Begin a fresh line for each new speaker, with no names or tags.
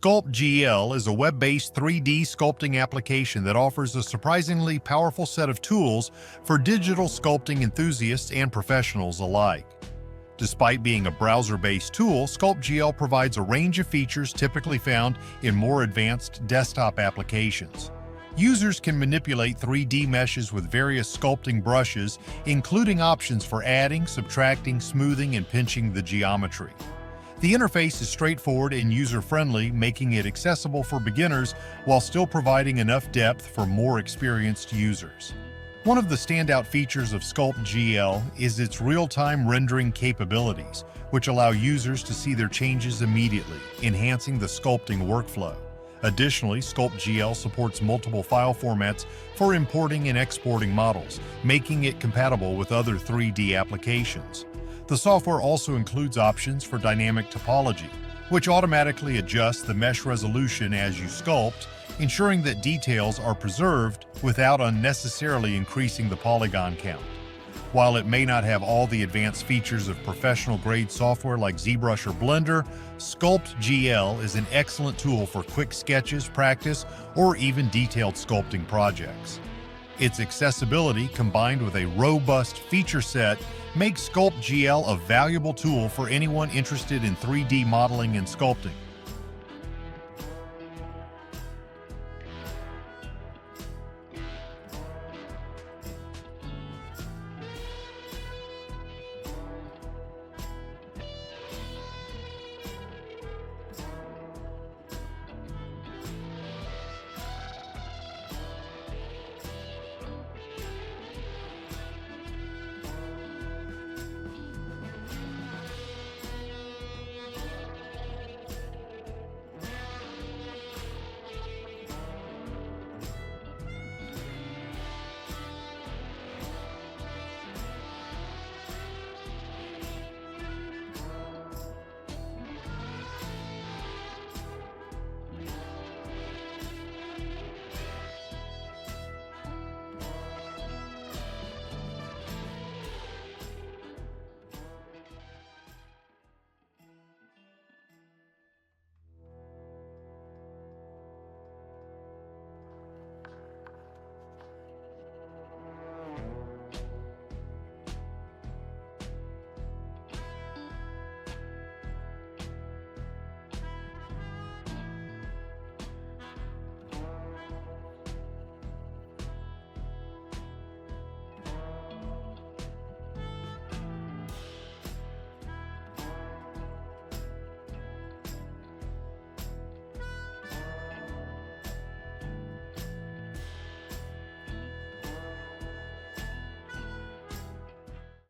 SculptGL is a web-based 3D sculpting application that offers a surprisingly powerful set of tools for digital sculpting enthusiasts and professionals alike. Despite being a browser-based tool, SculptGL provides a range of features typically found in more advanced desktop applications. Users can manipulate 3D meshes with various sculpting brushes, including options for adding, subtracting, smoothing, and pinching the geometry. The interface is straightforward and user-friendly, making it accessible for beginners while still providing enough depth for more experienced users. One of the standout features of SculptGL is its real-time rendering capabilities, which allow users to see their changes immediately, enhancing the sculpting workflow. Additionally, SculptGL supports multiple file formats for importing and exporting models, making it compatible with other 3D applications. The software also includes options for dynamic topology, which automatically adjusts the mesh resolution as you sculpt, ensuring that details are preserved without unnecessarily increasing the polygon count. While it may not have all the advanced features of professional-grade software like ZBrush or Blender, SculptGL is an excellent tool for quick sketches, practice, or even detailed sculpting projects. Its accessibility, combined with a robust feature set, makes SculptGL a valuable tool for anyone interested in 3D modeling and sculpting.